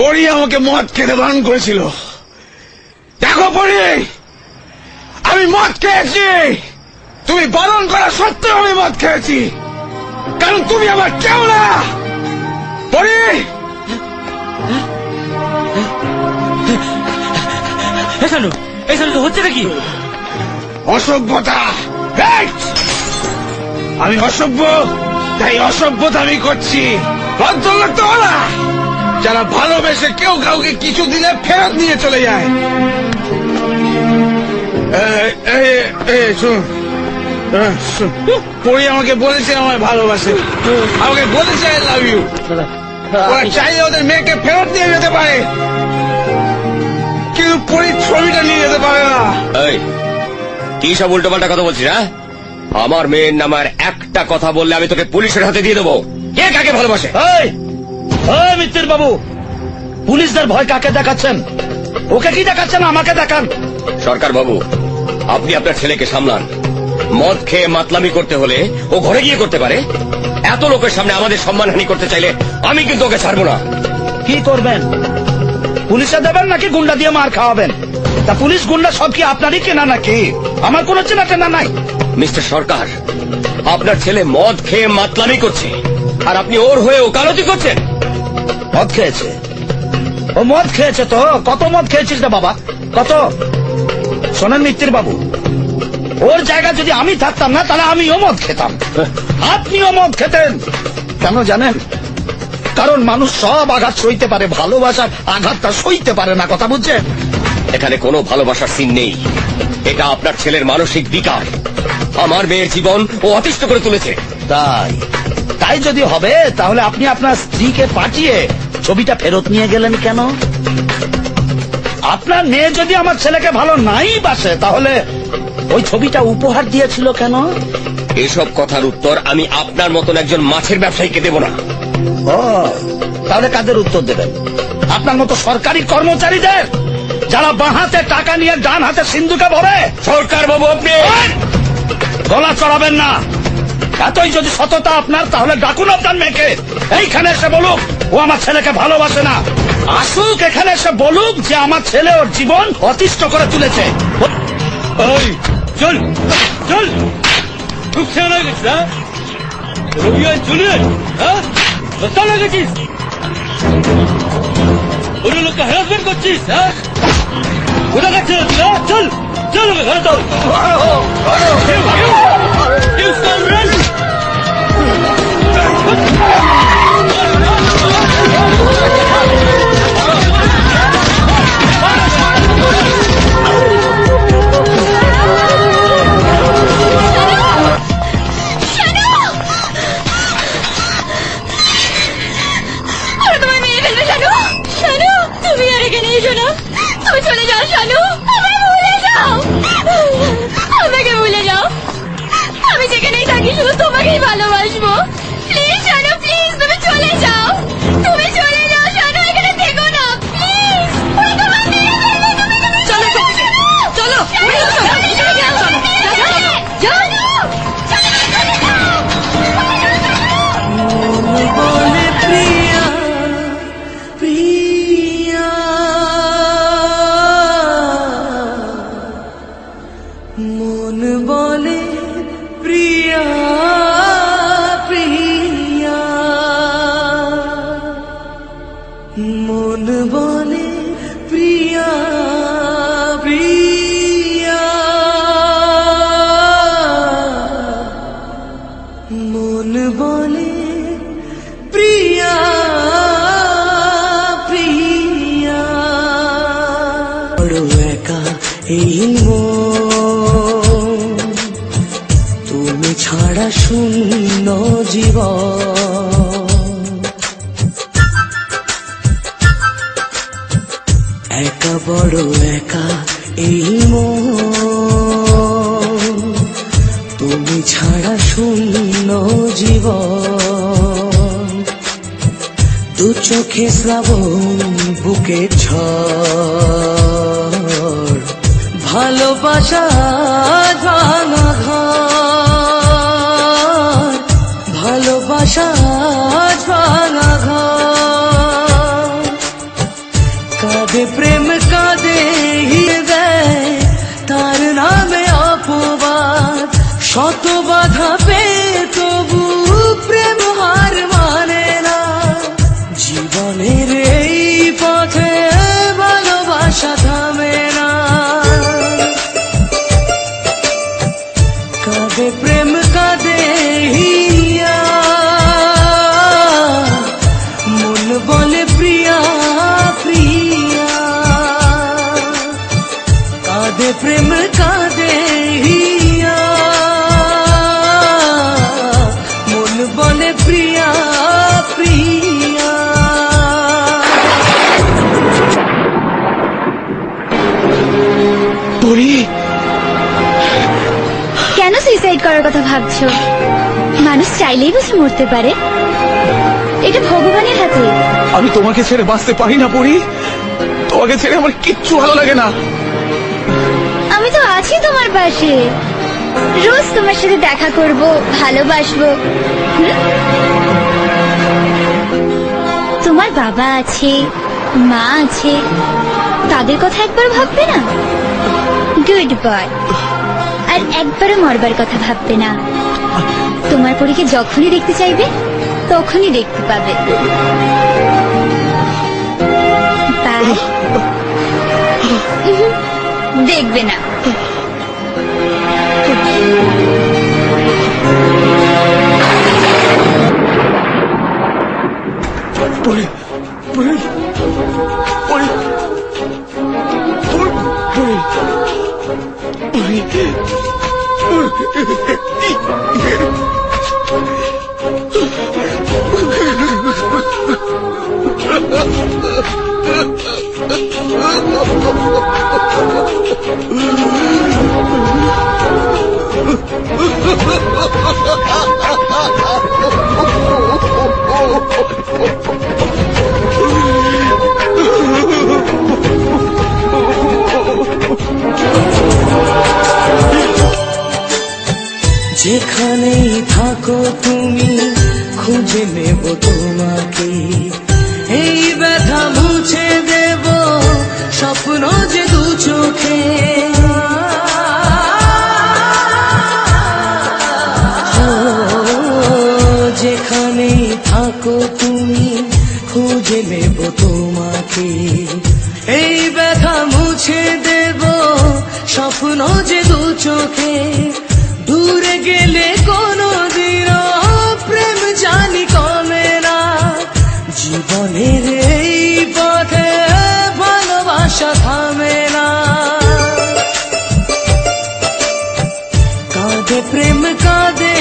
পরি আমাকে মদ খেতে বারণ করেছিল। দেখো পরি, আমি মদ খেয়েছি। তুমি বারণ করা সত্ত্বেও আমি মদ খেয়েছি, কারণ তুমি আমার কেউ না। পরি, তো হচ্ছে নাকি? অসভ্যতা। আমি অসভ্য, তাই অসভ্যতা আমি করছি। ভদ্রলোক তো ওরা যারা ভালোবেসে কেউ কাউকে কিছু দিলে ফেরত নিয়ে চলে যায়। পরি আমাকে বলেছে আমায় ভালোবাসে, আমাকে বলেছে আই লাভ ইউ। ওরা চাইলে ওদের মেয়েকে ফেরত নিয়ে যেতে পারে, কিন্তু পরির ছবিটা নিয়ে যেতে পারে না। কি সব উল্টো পাল্টা কথা বলছিস? হ্যাঁ, আমার মেয়ের নামে আর একটা কথা বললে আমি তোকে পুলিশের হাতে দিয়ে দেবো। কে কাকে ভালোবাসে? মিত্তির বাবু, পুলিশদের ভয় কাকে দেখাচ্ছেন? ওকে কি দেখাচ্ছেন? আমাকে দেখান। সরকার বাবু, আপনি আপনার ছেলেকে সামলান। মদ খেয়ে মাতলামি করতে হলে ও ঘরে গিয়ে করতে পারে। এত লোকের সামনে আমাদের সম্মানহানি করতে চাইলে আমি কিন্তু ওকে ছাড়বো না। কি করবেন? পুলিশে দেবেন নাকি গুন্ডা দিয়ে মার খাওয়াবেন? তা পুলিশ গুন্ডা সব কি আপনারই কেনা নাকি? আমার কোনো চেনা টেনা নাই। মিস্টার সরকার, আপনার ছেলে মদ খেয়ে মাতলামি করছে, আর আপনি ওর হয়ে ওকালতি করছেন। মদ খেয়েছে? ও মদ খেয়েছে তো? কত মদ খেয়েছিস রে বাবা, কত? শোনেন মিত্তির বাবু, ওর জায়গা যদি আমি থাকতাম না, তাহলে আমিও মদ খেতাম, আপনিও মদ খেতেন। কেন জানেন? কারণ মানুষ সব আঘাত সইতে পারে, ভালোবাসার আঘাতটা সইতে পারে না। কথা বুঝছেন? এখানে কোনো ভালোবাসার সিন নেই। এটা আপনার ছেলের মানসিক বিকার। আমার মেয়ের জীবন ও অতিষ্ঠ করে তুলেছে। তাই যদি হবে, তাহলে আপনি আপনার স্ত্রীকে পাঠিয়ে ছবিটা ফেরত নিয়ে গেলেন কেন? আপনার মেয়ে যদি আমার ছেলেকে ভালো নাই বাসে, তাহলে ওই ছবিটা উপহার দিয়েছিল কেন? এসব কথার উত্তর আমি আপনার মতন একজন মাছের ব্যবসায়ীকে দেব না। তাহলে কাদের উত্তর দেবেন? আপনার মতো সরকারি কর্মচারীদের, যারা বাঁ হাতে টাকা নিয়ে ডান হাতে সিন্ধুকে ভরে। সরকার বাবু, আপনি গলা চড়াবেন না। এতই যদি সততা আপনার, তাহলে ডাকুন আপনার মেয়েকে, এইখানে এসে বলুক ও আমার ছেলেকে ভালোবাসে না। আসুক, এখানে এসে বলুক যে আমার ছেলে ওর জীবন অতিষ্ঠ করে তুলেছে। চল চল, খুব খেয়াল হয়ে গেছিস। রবিবার চলে বস্তা লাগেছিস, ওই লোককে হ্যারাসমেন্ট করছিস। কোথা গেছে? চল চল, ঘরে চল। তুমি চলে যাও শানু, আমাকে ভুলে যাও, আমাকে ভুলে যাও। আমি যেখানেই থাকি শুধু তোমাকেই ভালোবাসবো। প্লিজ শানু, প্লিজ তুমি চলে যাও, তুমি চলে যাও শানু, এখানে থেকো না প্লিজ। চলো চলো, মন বলে প্রিয়া প্রিয়া, মন বলে প্রিয়া প্রিয়া, মন বলে প্রিয়া প্রিয়া। বড় একা এই তুমি ছাড়া শূন্য জীবন, একা বড় একা এই মন, তুমি ছাড়া শূন্য জীবন। দু চোখে শ্রাবণ, বুকে ঝড়, ভালোবাসা ভাঙা ঘর, ভালোবাসা আজ ভাঙা ঘর কাঁদে প্রেম কাঁদে হৃদয় তার নামে অপবাদ শত বাধা পেয়ে তবু প্রেম হার মানে না জীবনের এই পথে ভালোবাসা থামে না কাঁদে প্রেম কাঁদে হিয়া মন বলে প্রিয়া প্রিয়া কাঁদে প্রেম কাঁদে হিয়া মন বলে প্রিয়া প্রিয়া পরি, কেন সুইসাইড করার কথা ভাবছো? মানুষ চাইলেই বুঝি মরতে পারে, এটা ভগবানের হাতে। আমি তোমাকে ছেড়ে বাঁচতে পারি না পরি। তোমাকে ছেড়ে আমার কিচ্ছু ভালো লাগে না। আমি তো আছি তোমার পাশে, রোজ তোমার সাথে দেখা করব, ভালোবাসবো। হুম? তোমার বাবা আছে, মা আছে, তাদের কথা একবার ভাববে না? Good boy. আর একবারও মরবার কথা ভাববে না। তোমার পরীকে যখনই দেখতে চাইবে তখনই দেখতে পাবে। বাই। দেখবে না। পরি, পরি, পরি, পরি, পরি, যেখানেই থাকো তুমি খুঁজে নেব তোমাকে এই ব্যথা মুছে দেব স্বপ্ন যে দু চোখে যেখানেই থাকো তুমি খুঁজে নেব তোমাকে এই ব্যথা মুছে দেব স্বপ্ন যে দু চোখে দূরে গেলে কোনদিনও প্রেম জানি কমে না জীবনের এই পথে ভালোবাসা থামে না কাঁদে প্রেম কাঁদে